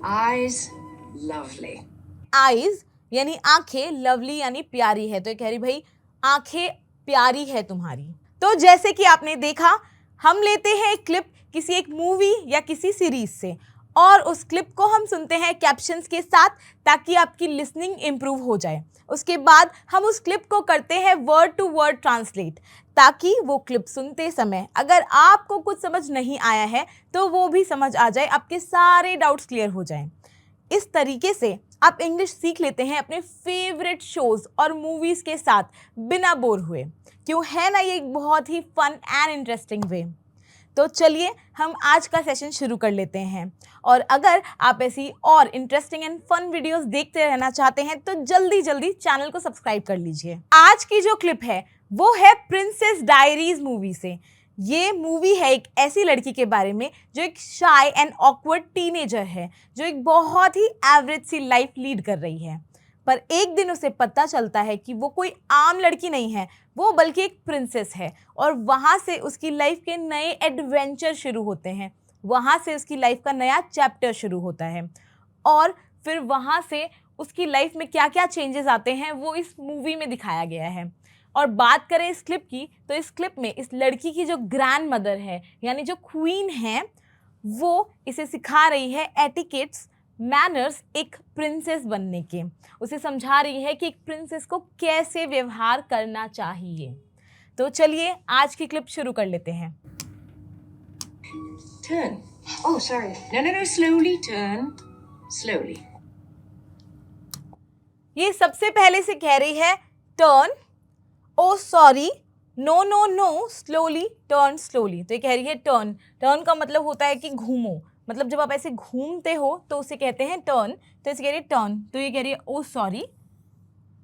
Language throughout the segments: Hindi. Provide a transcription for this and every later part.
Eyes, lovely. आईज यानी आंखें, लवली यानी प्यारी है, तो ये कह रही भाई आंखें प्यारी है तुम्हारी। तो जैसे कि आपने देखा, हम लेते हैं एक क्लिप किसी एक मूवी या किसी सीरीज से और उस क्लिप को हम सुनते हैं कैप्शंस के साथ ताकि आपकी लिसनिंग इम्प्रूव हो जाए। उसके बाद हम उस क्लिप को करते हैं वर्ड टू वर्ड ट्रांसलेट ताकि वो क्लिप सुनते समय अगर आपको कुछ समझ नहीं आया है तो वो भी समझ आ जाए, आपके सारे डाउट्स क्लियर हो जाएं। इस तरीके से आप इंग्लिश सीख लेते हैं अपने फेवरेट शोज और मूवीज के साथ बिना बोर हुए। क्यों है ना ये एक बहुत ही फन एंड इंटरेस्टिंग वे। तो चलिए हम आज का सेशन शुरू कर लेते हैं और अगर आप ऐसी और इंटरेस्टिंग एंड फन वीडियोस देखते रहना चाहते हैं तो जल्दी जल्दी चैनल को सब्सक्राइब कर लीजिए। आज की जो क्लिप है वो है प्रिंसेस डायरीज मूवी से। ये मूवी है एक ऐसी लड़की के बारे में जो एक शाय एंड ऑकवर्ड टीनेजर है जो एक बहुत ही एवरेज सी लाइफ लीड कर रही है, पर एक दिन उसे पता चलता है कि वो कोई आम लड़की नहीं है, वो बल्कि एक प्रिंसेस है और वहाँ से उसकी लाइफ के नए एडवेंचर शुरू होते हैं, वहाँ से उसकी लाइफ का नया चैप्टर शुरू होता है और फिर वहाँ से उसकी लाइफ में क्या क्या चेंजेस आते हैं वो इस मूवी में दिखाया गया है। और बात करें इस क्लिप की तो इस क्लिप में इस लड़की की जो ग्रैंड मदर है यानी जो क्वीन है वो इसे सिखा रही है एटिकेट्स, मैनर्स एक प्रिंसेस बनने के। उसे समझा रही है कि एक प्रिंसेस को कैसे व्यवहार करना चाहिए। तो चलिए आज की क्लिप शुरू कर लेते हैं। Turn. Oh, sorry. No. Slowly turn. Slowly. ये सबसे पहले से कह रही है turn, oh sorry, no no no, slowly, turn slowly. तो ये कह रही है टर्न। टर्न का मतलब होता है कि घूमो, मतलब जब आप ऐसे घूमते हो तो उसे कहते हैं टर्न। तो इसे कह रही है टर्न, तो ये कह रही है ओ सॉरी,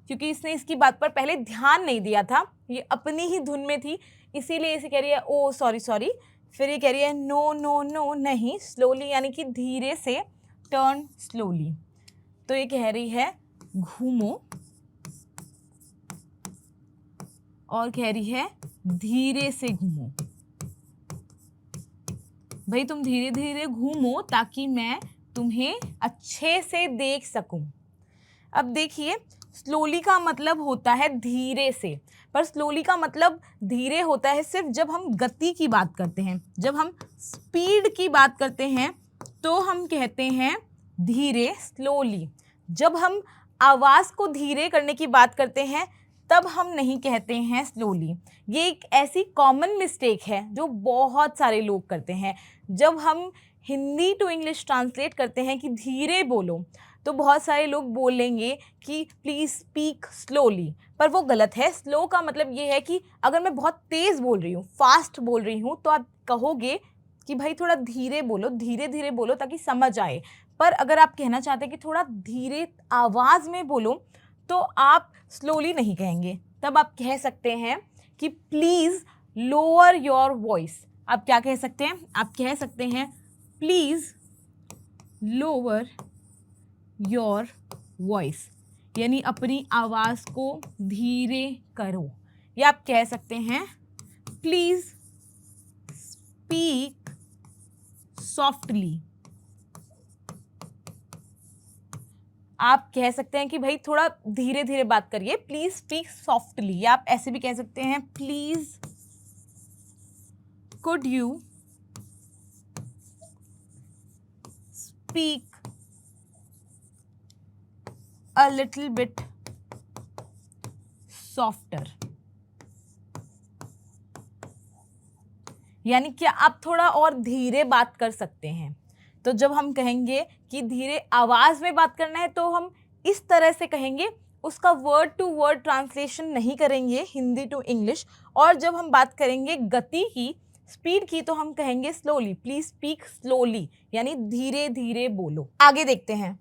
क्योंकि इसने इसकी बात पर पहले ध्यान नहीं दिया था, ये अपनी ही धुन में थी, इसीलिए इसे कह रही है ओ सॉरी सॉरी। फिर ये कह रही है नो नो नो नहीं, स्लोली यानी कि धीरे से, टर्न स्लोली। तो ये कह रही है घूमो और कह रही है धीरे से घूमो। भाई तुम धीरे धीरे घूमो ताकि मैं तुम्हें अच्छे से देख सकूं। अब देखिए, स्लोली का मतलब होता है धीरे से, पर स्लोली का मतलब धीरे होता है सिर्फ जब हम गति की बात करते हैं। जब हम स्पीड की बात करते हैं तो हम कहते हैं धीरे, स्लोली। जब हम आवाज़ को धीरे करने की बात करते हैं तब हम नहीं कहते हैं स्लोली। ये एक ऐसी कॉमन मिस्टेक है जो बहुत सारे लोग करते हैं। जब हम हिंदी टू इंग्लिश ट्रांसलेट करते हैं कि धीरे बोलो तो बहुत सारे लोग बोलेंगे कि प्लीज़ स्पीक स्लोली, पर वो गलत है। स्लो का मतलब ये है कि अगर मैं बहुत तेज़ बोल रही हूँ, फास्ट बोल रही हूँ, तो आप कहोगे कि भाई थोड़ा धीरे बोलो, धीरे धीरे बोलो ताकि समझ आए। पर अगर आप कहना चाहते हैं कि थोड़ा धीरे आवाज़ में बोलो तो आप स्लोली नहीं कहेंगे, तब आप कह सकते हैं कि प्लीज़ लोअर योर वॉइस। आप क्या कह सकते हैं? आप कह सकते हैं प्लीज़ लोअर योर वॉइस, यानी अपनी आवाज़ को धीरे करो। या आप कह सकते हैं प्लीज़ स्पीक सॉफ्टली। आप कह सकते हैं कि भाई थोड़ा धीरे धीरे बात करिए, प्लीज़ स्पीक सॉफ्टली। या आप ऐसे भी कह सकते हैं please could you speak a little bit softer, यानी कि आप थोड़ा और धीरे बात कर सकते हैं। तो जब हम कहेंगे कि धीरे आवाज़ में बात करना है तो हम इस तरह से कहेंगे, उसका वर्ड टू वर्ड ट्रांसलेशन नहीं करेंगे हिंदी टू इंग्लिश। और जब हम बात करेंगे गति की, स्पीड की, तो हम कहेंगे स्लोली, प्लीज स्पीक स्लोली, यानी धीरे धीरे बोलो। आगे देखते हैं।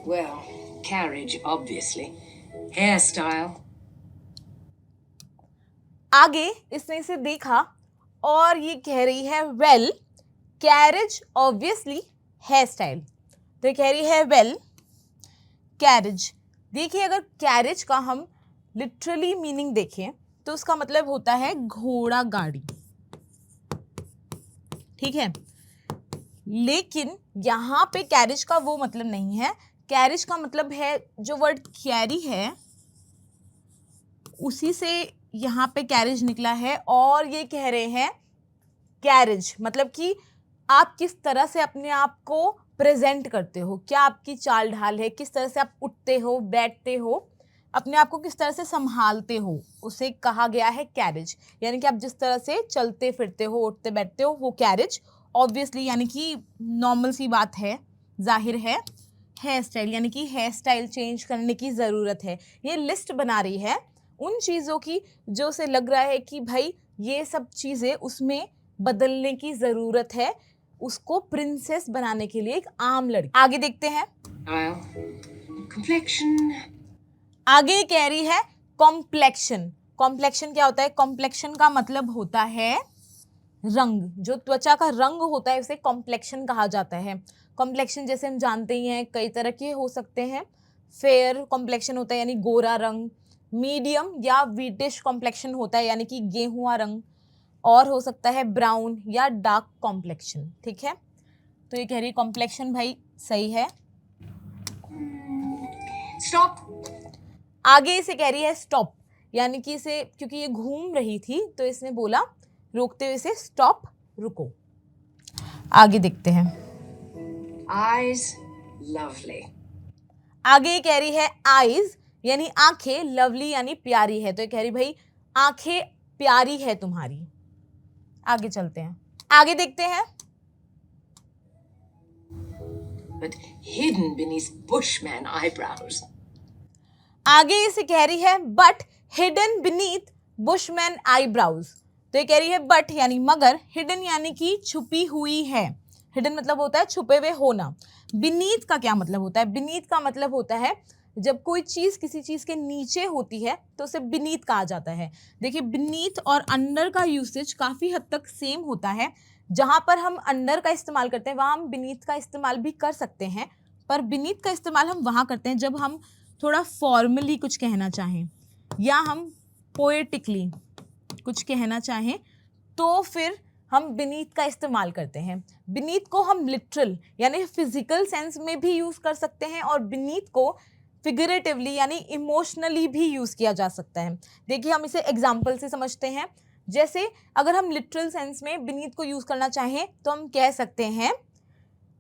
Well, carriage, obviously. Hairstyle. आगे इसने इसे देखा और ये कह रही है well carriage obviously hair style. तो ये कह रही है वेल कैरेज। देखिए, अगर कैरेज का हम लिटरली मीनिंग देखें तो उसका मतलब होता है घोड़ा गाड़ी। ठीक है, लेकिन यहाँ पे कैरिज का वो मतलब नहीं है। कैरिज का मतलब है, जो वर्ड कैरी है उसी से यहाँ पे कैरिज निकला है, और ये कह रहे हैं कैरिज मतलब कि आप किस तरह से अपने आप को प्रेजेंट करते हो, क्या आपकी चाल ढाल है, किस तरह से आप उठते हो, बैठते हो, अपने आप को किस तरह से संभालते हो, उसे कहा गया है कैरिज। यानी कि आप जिस तरह से चलते फिरते हो, उठते बैठते हो, वो कैरिज। ऑब्वियसली यानी कि नॉर्मल सी बात है, जाहिर है। हेयर स्टाइल यानी कि हेयर स्टाइल चेंज करने की ज़रूरत है। ये लिस्ट बना रही है उन चीज़ों की जो उसे लग रहा है कि भाई ये सब चीज़ें उसमें बदलने की ज़रूरत है, उसको प्रिंसेस बनाने के लिए एक आम लड़की। आगे देखते हैं। Well, complexion. आगे कह रही है कॉम्प्लेक्शन। कॉम्प्लेक्शन क्या होता है? कॉम्प्लेक्शन का मतलब होता है रंग। जो त्वचा का रंग होता है उसे कॉम्प्लेक्शन कहा जाता है। कॉम्प्लेक्शन जैसे हम जानते ही हैं कई तरह के हो सकते हैं। फेयर कॉम्प्लेक्शन होता है यानी गोरा रंग, मीडियम या व्हीटिश कॉम्प्लेक्शन होता है यानी कि गेहुआ रंग, और हो सकता है ब्राउन या डार्क कॉम्प्लेक्शन। ठीक है, तो ये कह रही कॉम्प्लेक्शन भाई सही है। Stop. आगे इसे कह रही है स्टॉप, यानी कि इसे क्योंकि ये घूम रही थी तो इसने बोला रोकते हुए इसे स्टॉप, रुको। आगे देखते हैं। Eyes. Lovely. आगे ये कह रही है आईज यानी आंखें, लवली यानी प्यारी है। तो ये कह रही भाई आंखें प्यारी है तुम्हारी। आगे चलते हैं, आगे देखते हैं। But hidden beneath bushman eyebrows. आगे इसे कह रही है but hidden beneath bushman eyebrows. तो ये कह रही है बट यानी मगर, हिडन यानी कि छुपी हुई है। हिडन मतलब होता है छुपे हुए होना। बीनीथ का क्या मतलब होता है? बीनीथ का मतलब होता है जब कोई चीज किसी चीज के नीचे होती है तो उसे बीनीथ कहा जाता है। देखिए बीनीथ और अंडर का यूसेज काफी हद तक सेम होता है। जहां पर हम अंडर का इस्तेमाल करते हैं वहां हम बीनीथ का इस्तेमाल भी कर सकते हैं, पर बीनीथ का इस्तेमाल हम वहां करते हैं जब हम थोड़ा फॉर्मली कुछ कहना चाहें या हम पोएटिकली कुछ कहना चाहें, तो फिर हम बीनीथ का इस्तेमाल करते हैं। बीनीथ को हम लिटरल यानी फिजिकल सेंस में भी यूज कर सकते हैं और बीनीथ को फिगरेटिवली यानी इमोशनली भी यूज किया जा सकता है। देखिए हम इसे एग्जाम्पल से समझते हैं। जैसे अगर हम लिटरल सेंस में बीनीथ को यूज करना चाहें तो हम कह सकते हैं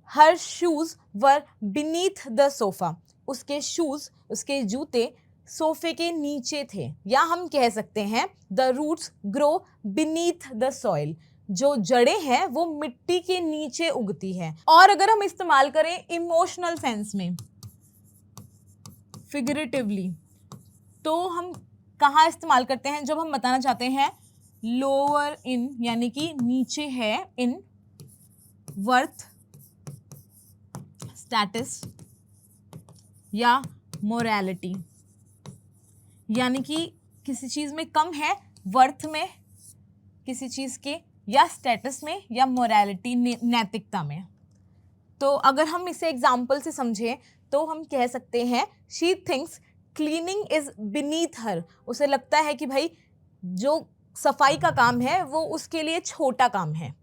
her shoes were beneath the sofa. उसके शूज, उसके जूते सोफे के नीचे थे। या हम कह सकते हैं the roots grow beneath the soil. जो जड़ें हैं वो मिट्टी के नीचे उगती है। और अगर हम इस्तेमाल करें इमोशनल सेंस में, फिगरेटिवली, तो हम कहाँ इस्तेमाल करते हैं? जब हम बताना चाहते हैं लोअर इन यानी कि नीचे है, इन वर्थ, स्टेटस या मोरालिटी, यानी कि किसी चीज में कम है, वर्थ में किसी चीज के, या स्टेटस में, या मोरालिटी नैतिकता में। तो अगर हम इसे एग्जाम्पल से समझें तो हम कह सकते हैं she thinks cleaning is beneath हर। उसे लगता है कि भाई जो सफाई का काम है वो उसके लिए छोटा काम है।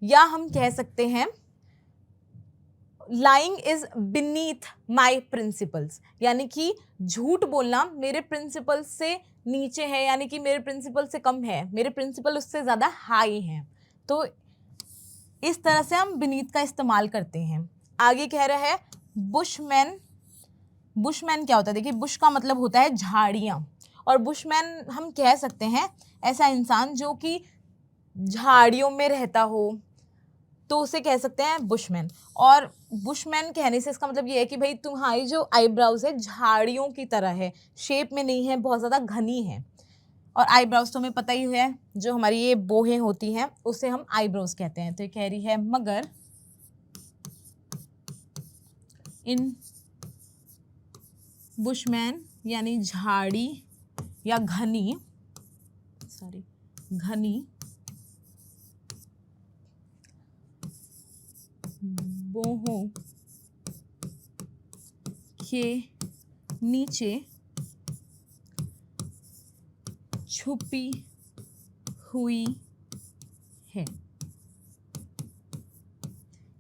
या हम कह सकते हैं lying is beneath my principles, यानी कि झूठ बोलना मेरे प्रिंसिपल से नीचे है, यानी कि मेरे प्रिंसिपल से कम है, मेरे प्रिंसिपल उससे ज़्यादा हाई हैं। तो इस तरह से हम बीनीथ का इस्तेमाल करते हैं। आगे कह रहा है बुशमैन। बुशमैन क्या होता है? देखिए बुश का मतलब होता है झाड़ियाँ, और बुशमैन हम कह सकते हैं ऐसा इंसान जो कि झाड़ियों में रहता हो, तो उसे कह सकते हैं बुशमैन। और बुशमैन कहने से इसका मतलब ये है कि भाई तुम्हारी जो आईब्राउज है झाड़ियों की तरह है, शेप में नहीं है, बहुत ज़्यादा घनी है। और आईब्राउज तो हमें पता ही है, जो हमारी ये बोहें होती हैं उसे हम आईब्राउज कहते हैं। तो ये कह रही है मगर इन बुशमैन यानी झाड़ी या घनी, घनी बोहों के नीचे छुपी हुई है।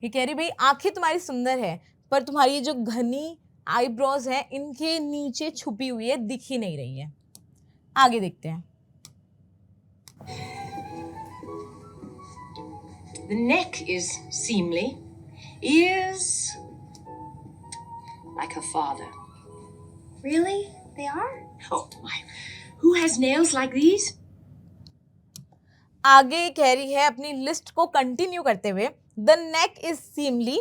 ये कह रही भाई आंखें तुम्हारी सुंदर है, पर तुम्हारी ये जो घनी आईब्रोज है इनके नीचे छुपी हुई है, दिख ही नहीं रही है। आगे देखते हैं। The neck is seemly. Ears like her father. Really? They are? Oh my. Who has nails like these? आगे कह रही है अपनी लिस्ट को कंटिन्यू करते हुए, the neck is seemly,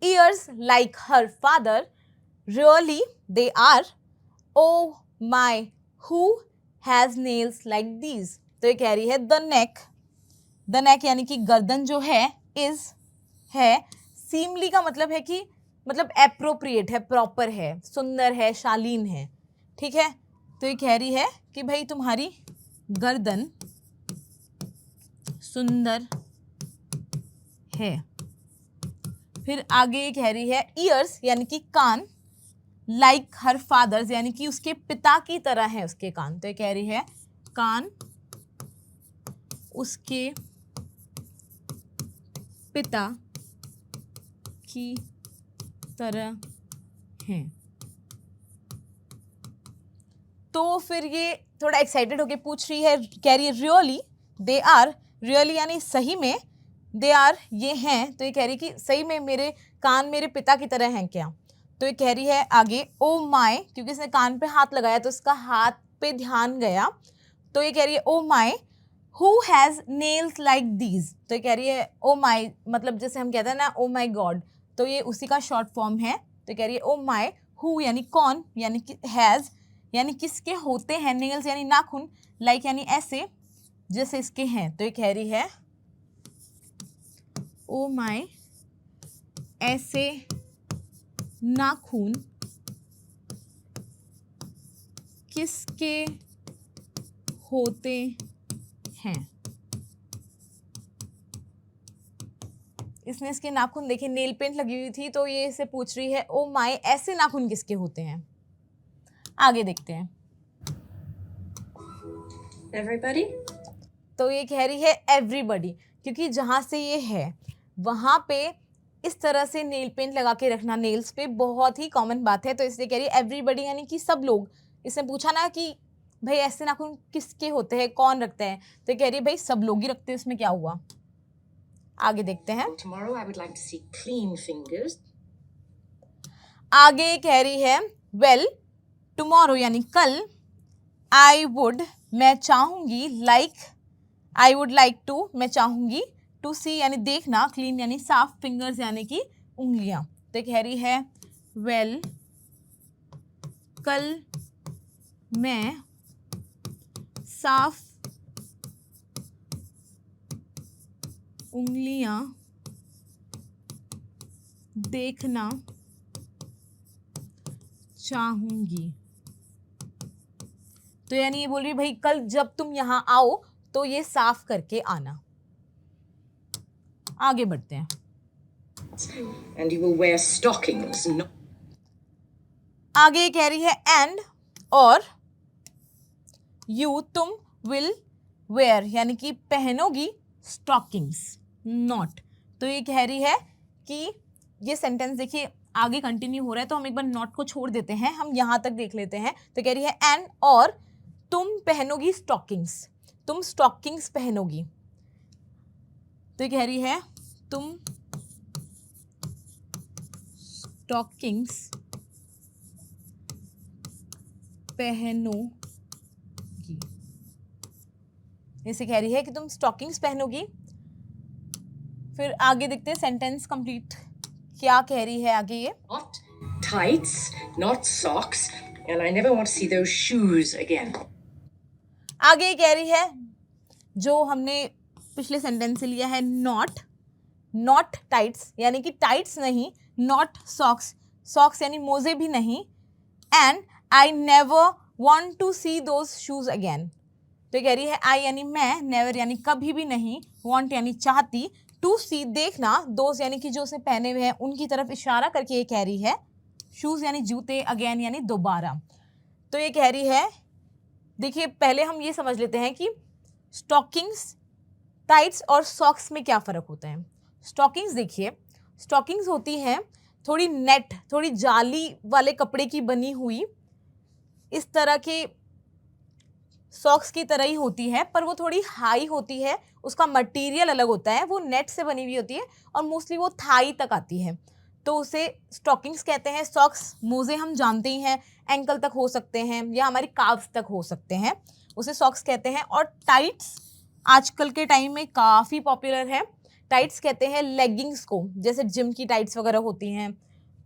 ears like her father, really they are, oh my who has nails like these. तो ये कह रही है द नेक यानी कि गर्दन जो है, इज है, सीमली का मतलब है कि मतलब एप्रोप्रिएट है, प्रॉपर है, सुंदर है, शालीन है, ठीक है। तो ये कह रही है कि भाई तुम्हारी गर्दन सुंदर है। फिर आगे ये कह रही है ईयर्स यानी कि कान, लाइक हर फादर्स यानी कि उसके पिता की तरह है उसके कान। तो ये कह रही है कान उसके पिता की तरह हैं। तो फिर ये थोड़ा एक्साइटेड होके पूछ रही है, कह रही है रियली दे आर, रियली यानी सही में, दे आर ये हैं। तो ये कह रही कि सही में मेरे कान मेरे पिता की तरह हैं क्या। तो ये कह रही है आगे ओ माय, क्योंकि इसने कान पे हाथ लगाया तो इसका हाथ पे ध्यान गया। तो ये कह रही है oh my who has nails like these. तो ये कह रही है ओ माय मतलब जैसे हम कहते हैं ना ओ माय गॉड, तो ये उसी का शॉर्ट फॉर्म है। तो कह रही है ओ माय हु यानी कौन, यानी कि हैज़ यानी किसके होते हैं, नेल्स यानी नाखून, लाइक यानी ऐसे जैसे इसके हैं। तो ये कह रही है ओ माय ऐसे नाखून किसके होते हैं। इसने इसके नाखून देखे, नेल पेंट लगी हुई थी, तो ये इसे पूछ रही है ओ माय ऐसे नाखून किसके होते हैं। आगे देखते हैं। Everybody? तो ये कह रही है एवरीबडी, क्योंकि जहाँ से ये है वहाँ पे इस तरह से नेल पेंट लगा के रखना नेल्स पे बहुत ही कॉमन बात है। तो इसलिए कह रही है एवरीबडी यानी कि सब लोग। इसने पूछा ना कि भाई ऐसे नाखून किसके होते हैं, कौन रखते हैं, तो कह रही है भाई सब लोग ही रखते हैं, इसमें क्या हुआ। आगे देखते हैं। Tomorrow I would like to see clean fingers. आगे कह रही है वेल टुमारो यानी कल, आई वुड मैं चाहूँगी, like I would like to मैं चाहूँगी, टू सी यानी देखना, क्लीन यानी साफ, फिंगर्स यानी कि उंगलियां। तो कह रही है वेल कल मैं साफ उंगलियां देखना चाहूंगी। तो यानी ये बोल रही भाई कल जब तुम यहां आओ तो ये साफ करके आना। आगे बढ़ते हैं। And you will wear stockings, not आगे कह रही है एंड और यू तुम विल वेयर यानी कि पहनोगी स्टॉकिंग्स नॉट। तो ये कह रही है कि ये सेंटेंस देखिए आगे कंटिन्यू हो रहा है, तो हम एक बार नॉट को छोड़ देते हैं, हम यहाँ तक देख लेते हैं। तो कह रही है एंड और तुम पहनोगी स्टॉकिंग्स, तुम स्टॉकिंग्स पहनोगी। तो ये कह रही है तुम स्टॉकिंग्स पहनोगी। इसे कह रही है कि तुम स्टॉकिंग्स पहनोगी। फिर आगे देखते हैं सेंटेंस कंप्लीट क्या कह रही है आगे ये। not tights, not socks, and I never want to see those shoes again. आगे कह रही है जो हमने पिछले सेंटेंस से लिया है नॉट टाइट्स यानी कि टाइट्स नहीं, नॉट सॉक्स, सॉक्स यानी मोजे भी नहीं, and I never want to see those shoes again. तो कह रही है आई यानी मैं, नेवर यानी कभी भी नहीं, वॉन्ट यानी चाहती, टू सी देखना, दोज यानी कि जो उसने पहने हुए हैं उनकी तरफ इशारा करके ये कह रही है, शूज यानी जूते, अगेन यानी दोबारा। तो ये कह रही है देखिए पहले हम ये समझ लेते हैं कि स्टॉकिंग्स, टाइट्स और सॉक्स में क्या फ़र्क होता है। स्टॉकिंग्स देखिए, स्टॉकिंग्स होती हैं थोड़ी नेट, थोड़ी जाली वाले कपड़े की बनी हुई, इस तरह के सॉक्स की तरह ही होती है, पर वो थोड़ी हाई होती है, उसका मटेरियल अलग होता है, वो नेट से बनी हुई होती है और मोस्टली वो थाई तक आती है, तो उसे स्टॉकिंग्स कहते हैं। सॉक्स, मोजे हम जानते ही हैं, एंकल तक हो सकते हैं या हमारी काव्स तक हो सकते हैं, उसे सॉक्स कहते हैं। और टाइट्स आजकल के टाइम में काफ़ी पॉपुलर है। टाइट्स कहते हैं लेगिंग्स को, जैसे जिम की टाइट्स वगैरह होती हैं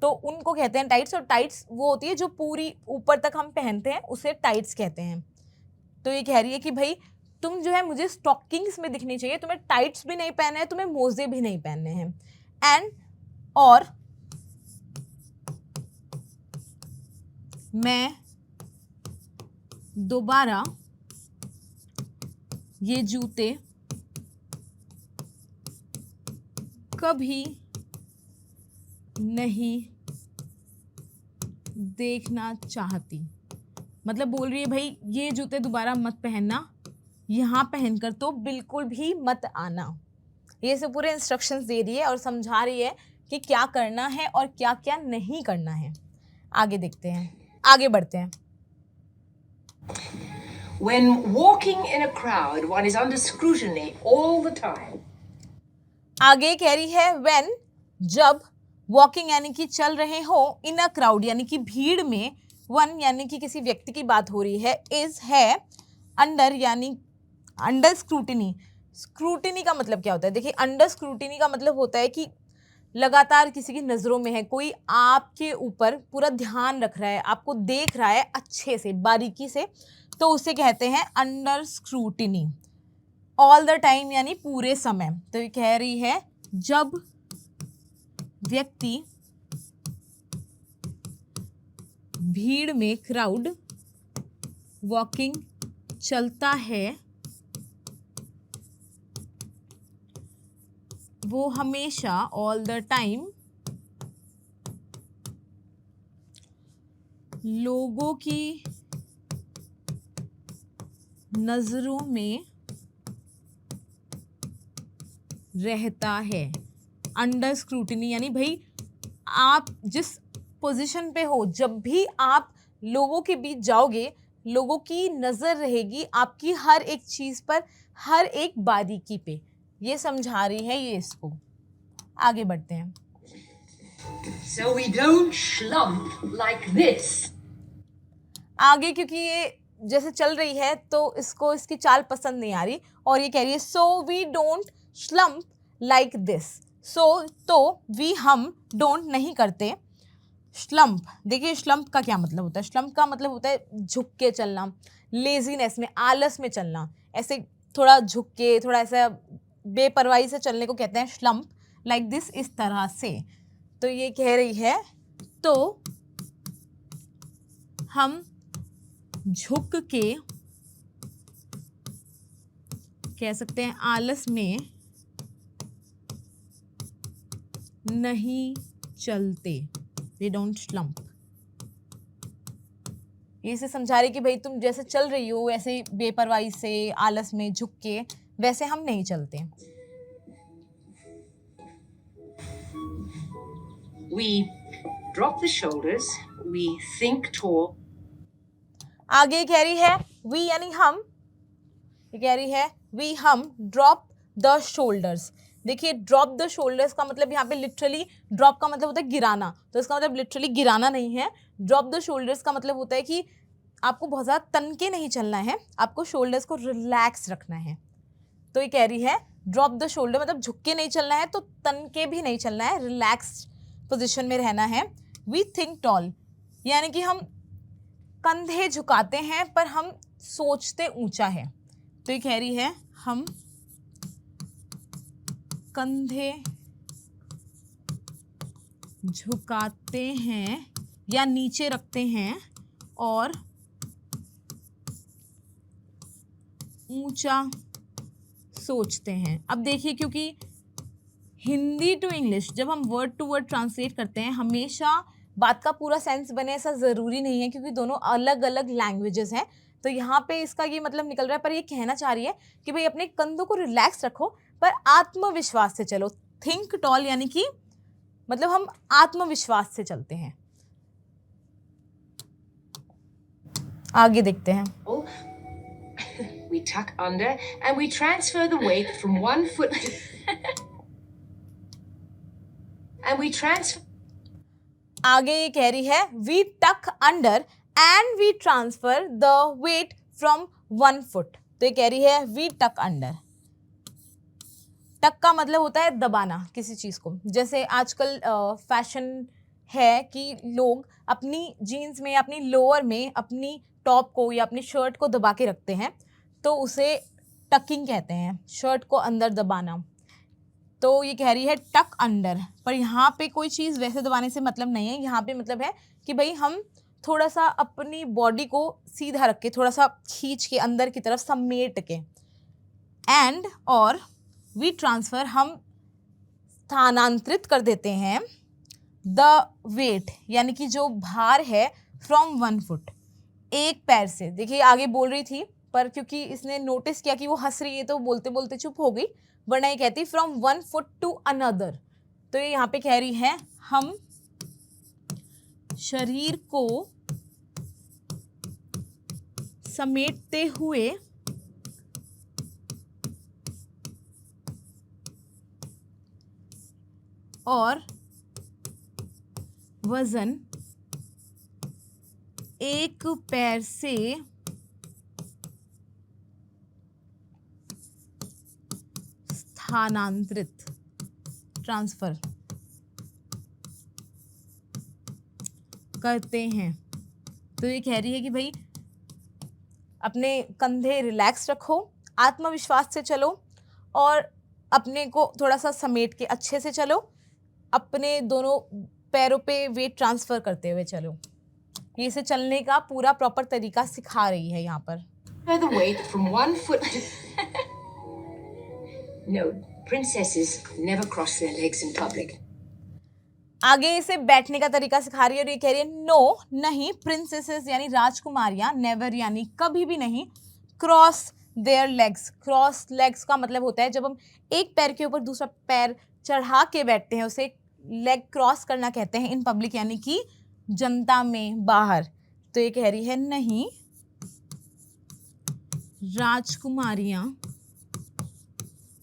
तो उनको कहते हैं टाइट्स। और टाइट्स वो होती है जो पूरी ऊपर तक हम पहनते हैं, उसे टाइट्स कहते हैं। तो ये कह रही है कि भाई तुम जो है मुझे स्टॉकिंग्स में दिखनी चाहिए, तुम्हें टाइट्स भी नहीं पहनने हैं, तुम्हें मोजे भी नहीं पहनने हैं। एंड और मैं दोबारा ये जूते कभी नहीं देखना चाहती। मतलब बोल रही है भाई ये जूते दोबारा मत पहनना, यहाँ पहनकर तो बिल्कुल भी मत आना। ये सब पूरे इंस्ट्रक्शंस दे रही है और समझा रही है कि क्या करना है और क्या क्या नहीं करना है। आगे देखते हैं, आगे बढ़ते हैं। When walking in a crowd, one is under scrutiny all the time. आगे कह रही है when, जब, वॉकिंग यानी कि चल रहे हो, इन अ क्राउड यानी कि भीड़ में, वन यानी कि किसी व्यक्ति की बात हो रही है, इज है, अंडर यानी अंडर स्क्रूटिनी। स्क्रूटिनी का मतलब क्या होता है? देखिए अंडर स्क्रूटिनी का मतलब होता है कि लगातार किसी की नज़रों में है, कोई आपके ऊपर पूरा ध्यान रख रहा है, आपको देख रहा है अच्छे से, बारीकी से, तो उसे कहते हैं under scrutiny. All the time यानी पूरे समय। तो ये कह रही है जब व्यक्ति भीड़ में, क्राउड, वॉकिंग, चलता है, वो हमेशा, ऑल द टाइम, लोगों की नजरों में रहता है। अंडर स्क्रूटिनी यानी भाई आप जिस पोजीशन पे हो, जब भी आप लोगों के बीच जाओगे, लोगों की नज़र रहेगी आपकी हर एक चीज़ पर, हर एक बारीकी पे। ये समझा रही है ये इसको। आगे बढ़ते हैं। So we don't slump like this. आगे क्योंकि ये जैसे चल रही है तो इसको इसकी चाल पसंद नहीं आ रही और ये कह रही है so we don't slump like this. So तो वी हम डोंट नहीं करते। स्लम्प, देखिए स्लम्प का क्या मतलब होता है? स्लम्प का मतलब होता है झुक के चलना, लेजीनेस में, आलस में चलना, ऐसे थोड़ा झुक के, थोड़ा ऐसा बेपरवाही से चलने को कहते हैं स्लम्प, लाइक दिस, इस तरह से। तो ये कह रही है तो हम झुक के, कह सकते हैं आलस में नहीं चलते, वी डोंट स्लम्प। ये इसे समझा रही कि भाई तुम जैसे चल रही हो ऐसे बेपरवाही से, आलस में, झुक के, वैसे हम नहीं चलते। We drop the shoulders. We think tall. आगे कह रही है वी यानी हम, ये कह रही है वी हम ड्रॉप द शोल्डर्स। देखिए ड्रॉप द शोल्डर्स का मतलब यहाँ पे लिटरली, ड्रॉप का मतलब होता है गिराना, तो इसका मतलब लिटरली गिराना नहीं है। ड्रॉप द शोल्डर्स का मतलब होता है कि आपको बहुत ज़्यादा तन के नहीं चलना है, आपको शोल्डर्स को रिलैक्स रखना है। तो ये कह रही है ड्रॉप द शोल्डर मतलब झुक के नहीं चलना है, तो तन के भी नहीं चलना है, रिलैक्स पोजिशन में रहना है। वी थिंक टॉल यानी कि हम कंधे झुकाते हैं पर हम सोचते ऊंचा है। तो ये कह रही है हम कंधे झुकाते हैं या नीचे रखते हैं और ऊंचा सोचते हैं। अब देखिए क्योंकि हिंदी टू इंग्लिश जब हम वर्ड टू वर्ड ट्रांसलेट करते हैं हमेशा बात का पूरा सेंस बने ऐसा ज़रूरी नहीं है, क्योंकि दोनों अलग अलग लैंग्वेजेस हैं। तो यहाँ पे इसका ये मतलब निकल रहा है, पर ये कहना चाह रही है कि भाई अपने कंधों को रिलैक्स रखो पर आत्मविश्वास से चलो। थिंक टॉल यानी कि मतलब हम आत्मविश्वास से चलते हैं। आगे देखते हैं। We tuck under and we transfer the weight from one foot and we transfer आगे ये कह रही है we tuck under and we transfer the weight from 1 foot। तो ये कह रही है we tuck under। टक का मतलब होता है दबाना किसी चीज को। जैसे आजकल फैशन है कि लोग अपनी जीन्स में, अपनी लोअर में, अपनी टॉप को या अपनी शर्ट को दबा के रखते हैं, तो उसे टकिंग कहते हैं, शर्ट को अंदर दबाना। तो ये कह रही है टक अंडर, पर यहाँ पे कोई चीज़ वैसे दबाने से मतलब नहीं है। यहाँ पे मतलब है कि भाई हम थोड़ा सा अपनी बॉडी को सीधा रख के, थोड़ा सा खींच के अंदर की तरफ समेट के। एंड और वी ट्रांसफ़र, हम स्थानांतरित कर देते हैं द वेट, यानी कि जो भार है, फ्रॉम 1 फुट, एक पैर से। देखिए आगे बोल रही थी, पर क्योंकि इसने नोटिस किया कि वो हंस रही है तो बोलते बोलते चुप हो गई, वरना ये कहती फ्रॉम 1 फुट टू अनदर। तो ये यहाँ पे कह रही है हम शरीर को समेटते हुए और वजन एक पैर से स्थानांतरित, ट्रांसफर करते हैं। तो ये कह रही है कि भाई अपने कंधे रिलैक्स रखो, आत्मविश्वास से चलो और अपने को थोड़ा सा समेट के अच्छे से चलो, अपने दोनों पैरों पे वेट ट्रांसफ़र करते हुए चलो। ये इसे चलने का पूरा प्रॉपर तरीका सिखा रही है यहाँ पर। the weight from 1 foot. No, princesses never cross their legs in public. आगे इसे बैठने का तरीका सिखा रही है और ये कह रही है नो, नहीं, प्रिंसेसेस यानी राजकुमारियां, नेवर यानी कभी भी नहीं, cross there legs. Cross legs का मतलब होता है जब हम एक पैर के ऊपर दूसरा पैर चढ़ा के बैठते हैं, उसे लेग क्रॉस करना कहते हैं इन पब्लिक, यानी कि जनता में, बाहर। तो ये कह रही है नहीं, राजकुमारियां,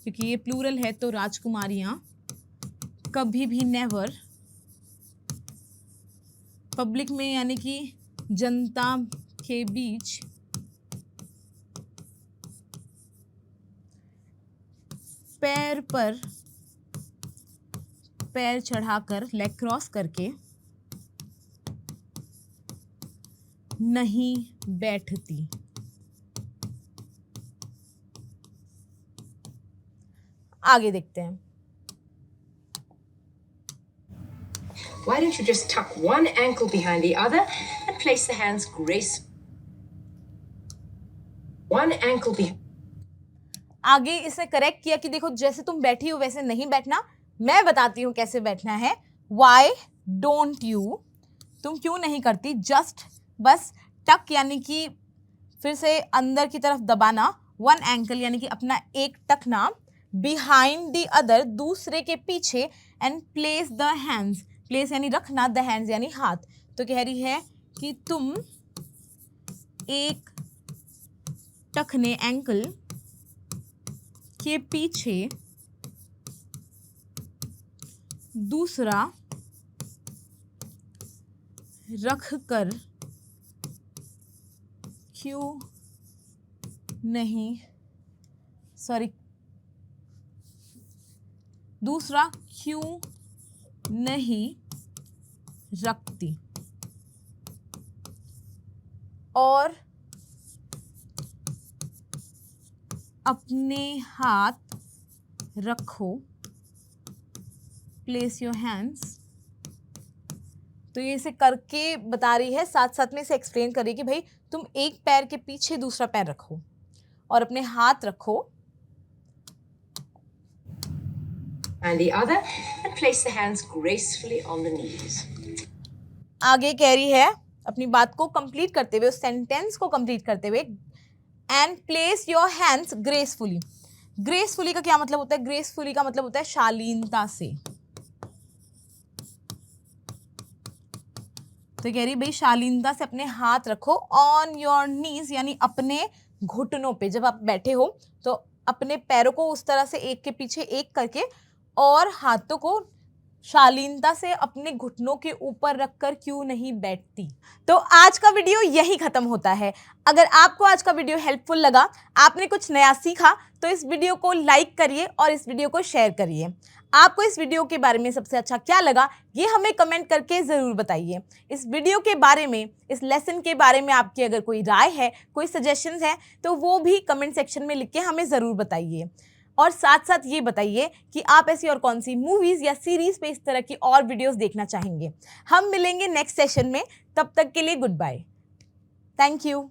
क्योंकि ये प्लूरल है तो राजकुमारियां कभी भी, नेवर, पब्लिक में यानी कि जनता के बीच पैर पर पैर चढ़ाकर, लेग क्रॉस करके नहीं बैठती। आगे देखते हैं। Why don't you just tuck one ankle behind the other and place the hands one ankle behind. आगे इसे करेक्ट किया कि देखो जैसे तुम बैठी हो वैसे नहीं बैठना, मैं बताती हूँ कैसे बैठना है। Why don't you, तुम क्यों नहीं करती, जस्ट, बस, टक यानी कि फिर से अंदर की तरफ दबाना, वन एंकल यानी कि अपना एक टकना, बिहाइंड द अदर दूसरे के पीछे, and place the hands, place यानी रखना, द हैंड्स यानी हाथ। तो कह रही है कि तुम एक टखने, एंकल के पीछे दूसरा रख कर क्यों नहीं, दूसरा क्यों नहीं रखती, और अपने हाथ रखो, प्लेस योर हैंड्स। तो ये इसे करके बता रही है, साथ साथ में इसे एक्सप्लेन कर रही है कि भाई तुम एक पैर के पीछे दूसरा पैर रखो और अपने हाथ रखो, and the other, and place the hands gracefully on the knees. आगे कह रही है अपनी बात को कंप्लीट करते हुए, उस सेंटेंस को कंप्लीट करते हुए, and place your hands gracefully. Gracefully का क्या मतलब होता है? ग्रेसफुली का मतलब होता है शालीनता से। तो कह रही भाई शालीनता से अपने हाथ रखो ऑन योर नीज, यानी अपने घुटनों पे। जब आप बैठे हो तो अपने पैरों को उस तरह से एक के पीछे एक करके और हाथों को शालीनता से अपने घुटनों के ऊपर रखकर क्यों नहीं बैठती। तो आज का वीडियो यही खत्म होता है। अगर आपको आज का वीडियो हेल्पफुल लगा, आपने कुछ नया सीखा, तो इस वीडियो को लाइक करिए और इस वीडियो को शेयर करिए। आपको इस वीडियो के बारे में सबसे अच्छा क्या लगा, ये हमें कमेंट करके ज़रूर बताइए। इस वीडियो के बारे में, इस लेसन के बारे में आपकी अगर कोई राय है, कोई सजेशंस है, तो वो भी कमेंट सेक्शन में लिख के हमें ज़रूर बताइए। और साथ साथ ये बताइए कि आप ऐसी और कौन सी मूवीज़ या सीरीज़ पे इस तरह की और वीडियोस देखना चाहेंगे। हम मिलेंगे नेक्स्ट सेशन में, तब तक के लिए गुड बाय। Thank you.